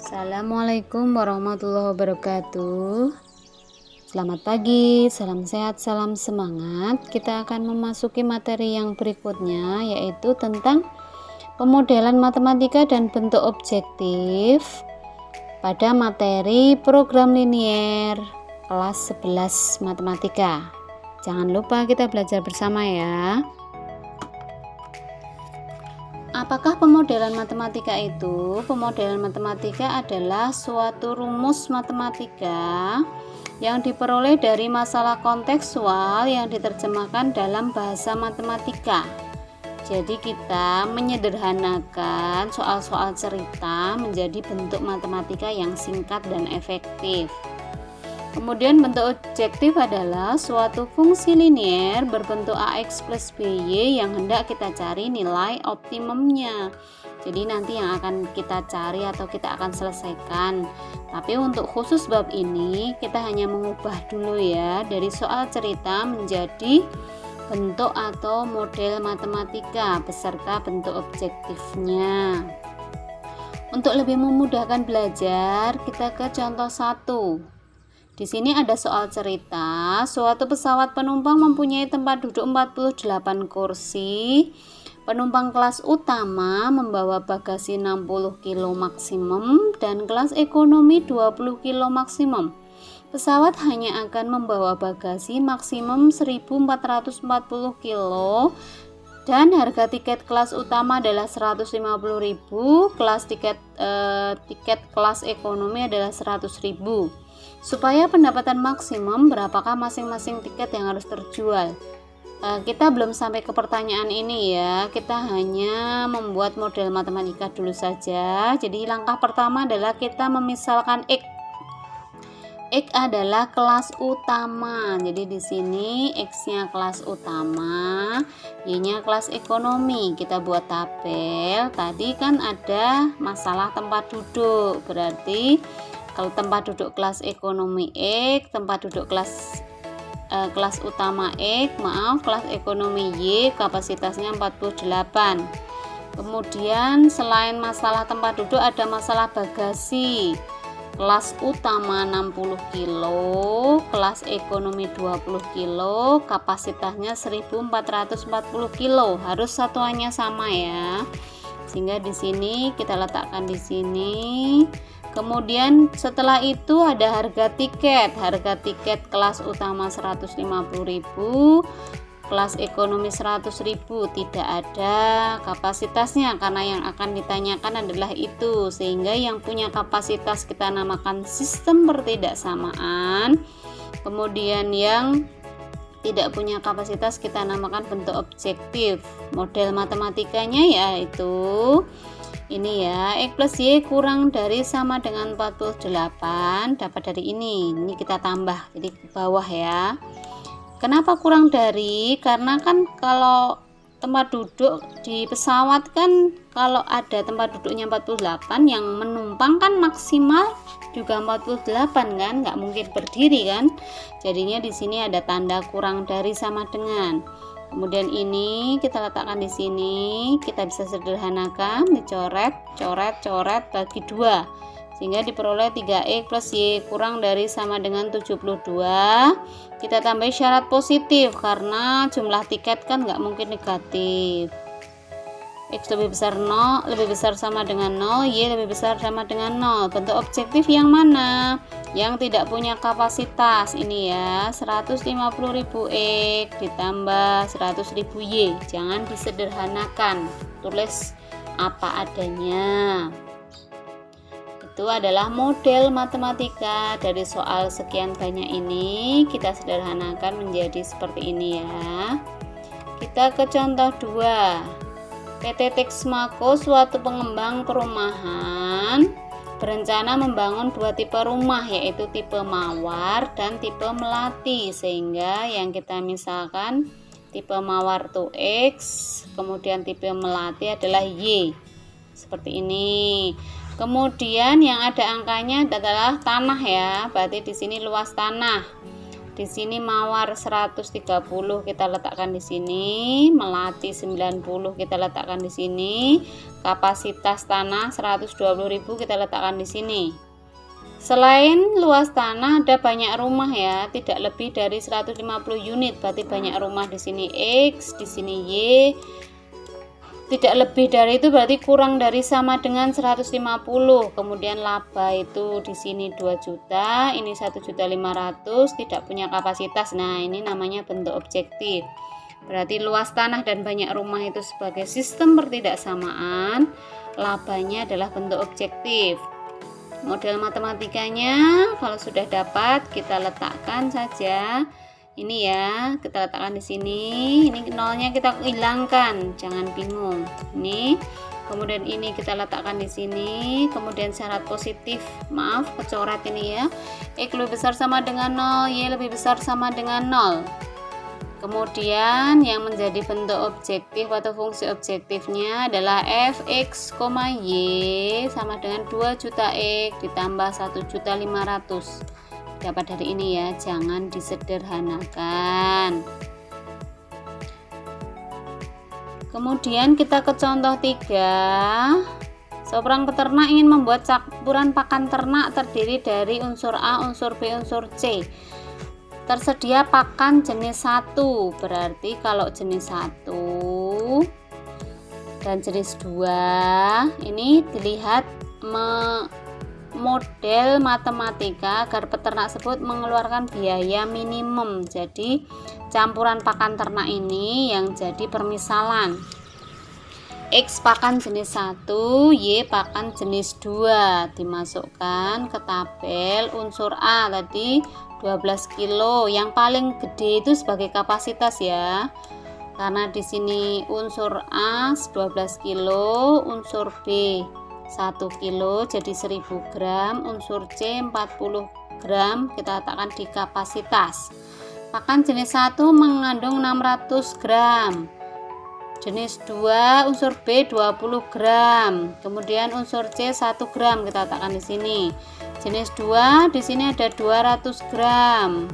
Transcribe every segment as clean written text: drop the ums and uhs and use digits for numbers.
Assalamualaikum warahmatullahi wabarakatuh. Selamat pagi, salam sehat, salam semangat. Kita akan memasuki materi yang berikutnya, yaitu tentang pemodelan matematika dan bentuk objektif pada materi program linier kelas 11 matematika. Jangan lupa kita belajar bersama ya. Apakah pemodelan matematika itu? Pemodelan matematika adalah suatu rumus matematika yang diperoleh dari masalah kontekstual yang diterjemahkan dalam bahasa matematika. Jadi kita menyederhanakan soal-soal cerita menjadi bentuk matematika yang singkat dan efektif. Kemudian bentuk objektif adalah suatu fungsi linier berbentuk AX plus BY yang hendak kita cari nilai optimumnya. Jadi nanti yang akan kita cari atau kita akan selesaikan. Tapi untuk khusus bab ini kita hanya mengubah dulu ya dari soal cerita menjadi bentuk atau model matematika beserta bentuk objektifnya. Untuk lebih memudahkan belajar, kita ke contoh 1. Di sini ada soal cerita, suatu pesawat penumpang mempunyai tempat duduk 48 kursi. Penumpang kelas utama membawa bagasi 60 kg maksimum dan kelas ekonomi 20 kg maksimum. Pesawat hanya akan membawa bagasi maksimum 1440 kg dan harga tiket kelas utama adalah 150.000, tiket kelas ekonomi adalah 100.000. Supaya pendapatan maksimum, berapakah masing-masing tiket yang harus terjual? Kita belum sampai ke pertanyaan ini ya, kita hanya membuat model matematika dulu saja. Jadi langkah pertama adalah kita memisalkan X. X adalah kelas utama. Jadi di sini X-nya kelas utama, Y-nya kelas ekonomi. Kita buat tabel. Tadi kan ada masalah tempat duduk. Berarti kalau tempat duduk kelas ekonomi X, tempat duduk kelas utama X, kelas ekonomi Y, kapasitasnya 48. Kemudian selain masalah tempat duduk ada masalah bagasi. Kelas utama 60 kg, kelas ekonomi 20 kg, kapasitasnya 1440 kg. Harus satuannya sama ya. Sehingga di sini kita letakkan di sini. Kemudian setelah itu ada harga tiket. Harga tiket kelas utama 150.000, kelas ekonomi 100.000. Tidak ada kapasitasnya karena yang akan ditanyakan adalah itu. Sehingga yang punya kapasitas kita namakan sistem pertidaksamaan. Kemudian yang tidak punya kapasitas kita namakan bentuk objektif. Model matematikanya yaitu ini ya, X plus Y kurang dari sama dengan 48 dapat dari ini kita tambah jadi ke bawah ya. Kenapa kurang dari? Karena kan kalau tempat duduk di pesawat kan kalau ada tempat duduknya 48, yang menumpang kan maksimal juga 48 kan, nggak mungkin berdiri kan. Jadinya di sini ada tanda kurang dari sama dengan. Kemudian ini kita letakkan di sini, kita bisa sederhanakan, dicoret, coret bagi 2 sehingga diperoleh 3X plus Y kurang dari sama dengan 72. Kita tambah syarat positif karena jumlah tiket kan nggak mungkin negatif. X lebih besar 0, lebih besar sama dengan 0, Y lebih besar sama dengan 0. Bentuk objektif yang mana? Yang tidak punya kapasitas ini ya, 150.000 X ditambah 100.000 Y. Jangan disederhanakan, tulis apa adanya. Itu adalah model matematika dari soal sekian banyak ini. Kita sederhanakan menjadi seperti ini ya. Kita ke contoh 2. PT Texmaco, suatu pengembang perumahan, berencana membangun 2 tipe rumah, yaitu tipe mawar dan tipe melati. Sehingga yang kita misalkan tipe mawar itu X, kemudian tipe melati adalah Y. Seperti ini. Kemudian yang ada angkanya adalah tanah ya. Berarti di sini luas tanah. Di sini mawar 130 kita letakkan di sini, melati 90 kita letakkan di sini, kapasitas tanah 120.000 kita letakkan di sini. Selain luas tanah ada banyak rumah ya, tidak lebih dari 150 unit, berarti banyak rumah di sini X, di sini Y. Tidak lebih dari itu berarti kurang dari sama dengan 150. Kemudian laba itu di sini 2 juta, ini 1.500.000, tidak punya kapasitas. Nah, ini namanya bentuk objektif. Berarti luas tanah dan banyak rumah itu sebagai sistem pertidaksamaan, labanya adalah bentuk objektif. Model matematikanya kalau sudah dapat kita letakkan saja. Ini ya, kita letakkan di sini. Ini nolnya kita hilangkan, jangan bingung. Ini, kemudian ini kita letakkan di sini. Kemudian syarat positif, maaf, kecoret ini ya. X lebih besar sama dengan 0, Y lebih besar sama dengan 0. Kemudian yang menjadi bentuk objektif atau fungsi objektifnya adalah fx, y sama dengan 2 juta X ditambah 1.500.000. Dapat dari ini ya, jangan disederhanakan. Kemudian kita ke contoh 3. Seorang peternak ingin membuat campuran pakan ternak terdiri dari unsur A, unsur B, unsur C. Tersedia pakan jenis 1, berarti kalau jenis 1 dan jenis 2 ini dilihat model matematika agar peternak tersebut mengeluarkan biaya minimum. Jadi campuran pakan ternak ini yang jadi permisalan. X pakan jenis 1, Y pakan jenis 2, dimasukkan ke tabel. Unsur A tadi 12 kilo, yang paling gede itu sebagai kapasitas ya. Karena di sini unsur A 12 kilo, unsur B 1 kilo jadi 1000 gram, unsur C 40 gram, kita letakkan di kapasitas. Pakan jenis 1 mengandung 600 gram, jenis 2 unsur B 20 gram, kemudian unsur C 1 gram kita letakkan di sini. Jenis 2 di sini ada 200 gram.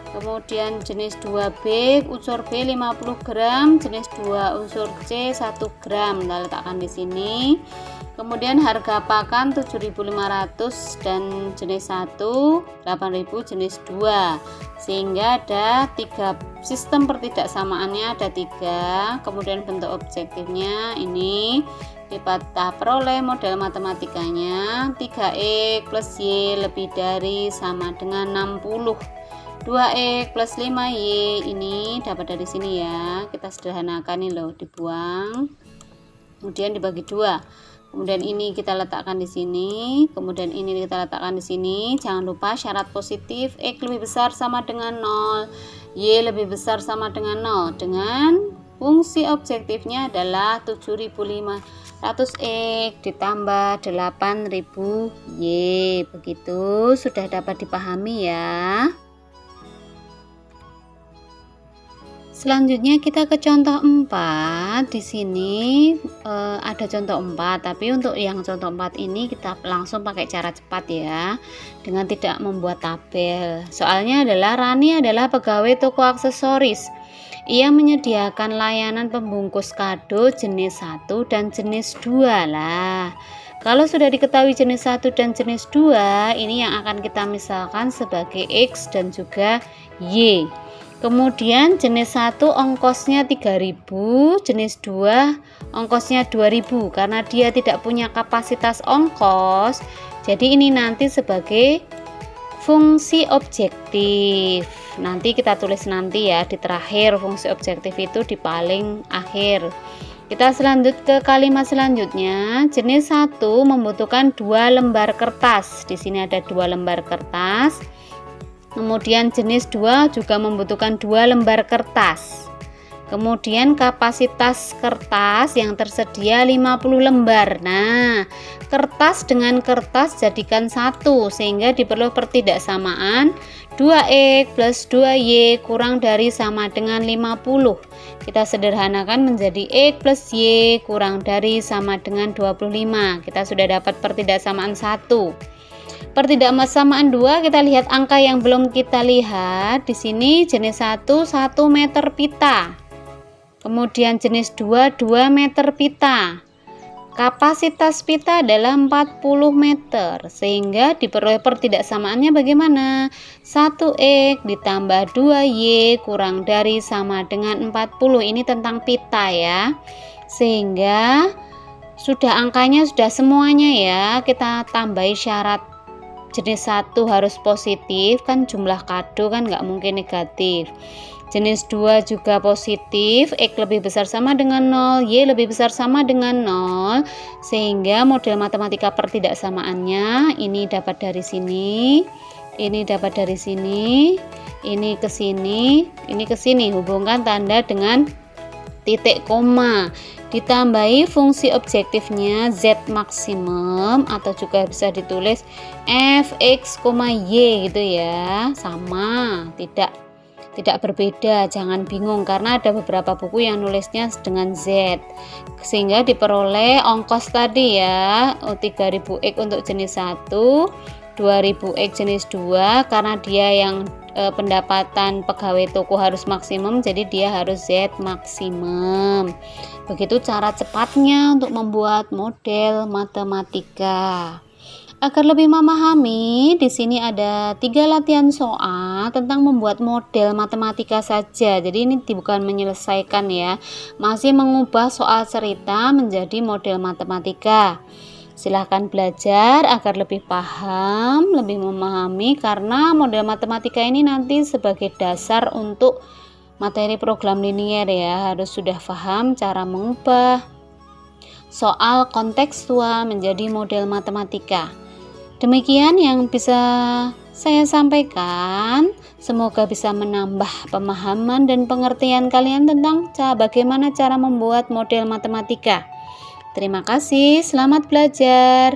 Kemudian jenis 2B unsur B 50 gram, jenis 2 unsur C 1 gram kita letakkan di sini. Kemudian harga pakan 7.500 dan jenis 1 8.000 jenis 2, sehingga ada 3 sistem pertidaksamaannya, ada 3. Kemudian bentuk objektifnya ini kita peroleh model matematikanya 3x plus y lebih dari sama dengan 60. 2x plus 5y ini dapat dari sini ya, kita sederhanakan ini loh, dibuang kemudian dibagi 2. Kemudian ini kita letakkan di sini, kemudian ini kita letakkan di sini. Jangan lupa syarat positif, X lebih besar sama dengan 0, Y lebih besar sama dengan 0. Dengan fungsi objektifnya adalah 7.500 X ditambah 8.000 Y. Begitu, sudah dapat dipahami ya. Selanjutnya kita ke contoh 4. Di sini ada contoh 4, tapi untuk yang contoh 4 ini kita langsung pakai cara cepat ya, dengan tidak membuat tabel. Soalnya adalah Rani adalah pegawai toko aksesoris. Ia menyediakan layanan pembungkus kado jenis 1 dan jenis 2 lah. Kalau sudah diketahui jenis 1 dan jenis 2, ini yang akan kita misalkan sebagai X dan juga Y. Kemudian jenis 1 ongkosnya 3.000, jenis 2 ongkosnya 2.000. Karena dia tidak punya kapasitas ongkos, jadi ini nanti sebagai fungsi objektif. Nanti kita tulis nanti ya di terakhir, fungsi objektif itu di paling akhir. Kita lanjut ke kalimat selanjutnya. Jenis 1 membutuhkan 2 lembar kertas. Di sini ada 2 lembar kertas. Kemudian jenis 2 juga membutuhkan 2 lembar kertas. Kemudian kapasitas kertas yang tersedia 50 lembar. Nah, kertas dengan kertas jadikan 1, sehingga diperlukan pertidaksamaan 2x plus 2y kurang dari sama dengan 50. Kita sederhanakan menjadi x plus y kurang dari sama dengan 25. Kita sudah dapat pertidaksamaan 1. Pertidaksamaan 2, kita lihat angka yang belum kita lihat. Di sini jenis 1 meter pita. Kemudian jenis 2 meter pita. Kapasitas pita adalah 40 meter, sehingga diperoleh pertidaksamaannya bagaimana? 1X ditambah 2Y kurang dari sama dengan 40. Ini tentang pita ya. Sehingga sudah angkanya sudah semuanya ya. Kita tambahi syarat jenis 1 harus positif, kan jumlah kado kan nggak mungkin negatif. Jenis 2 juga positif, X lebih besar sama dengan 0, Y lebih besar sama dengan 0, sehingga model matematika pertidaksamaannya ini dapat dari sini, ini dapat dari sini, ini ke sini, ini ke sini. Hubungkan tanda dengan titik koma, ditambahi fungsi objektifnya Z maksimum, atau juga bisa ditulis Fx, Y gitu ya, sama, tidak berbeda, jangan bingung karena ada beberapa buku yang nulisnya dengan Z, sehingga diperoleh ongkos tadi ya, 3000X untuk jenis 1, 2000X jenis 2, karena dia yang pendapatan pegawai toko harus maksimum, jadi dia harus Z maksimum. Begitu cara cepatnya untuk membuat model matematika. Agar lebih memahami, di sini ada 3 latihan soal tentang membuat model matematika saja. Jadi ini bukan menyelesaikan ya, masih mengubah soal cerita menjadi model matematika. Silahkan belajar agar lebih paham, lebih memahami, karena model matematika ini nanti sebagai dasar untuk materi program linier ya. Harus sudah paham cara mengubah soal kontekstual menjadi model matematika. Demikian yang bisa saya sampaikan. Semoga bisa menambah pemahaman dan pengertian kalian tentang bagaimana cara membuat model matematika. Terima kasih, selamat belajar.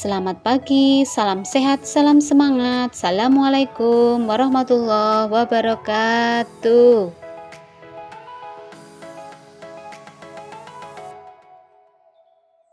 Selamat pagi, salam sehat, salam semangat. Assalamualaikum warahmatullahi wabarakatuh.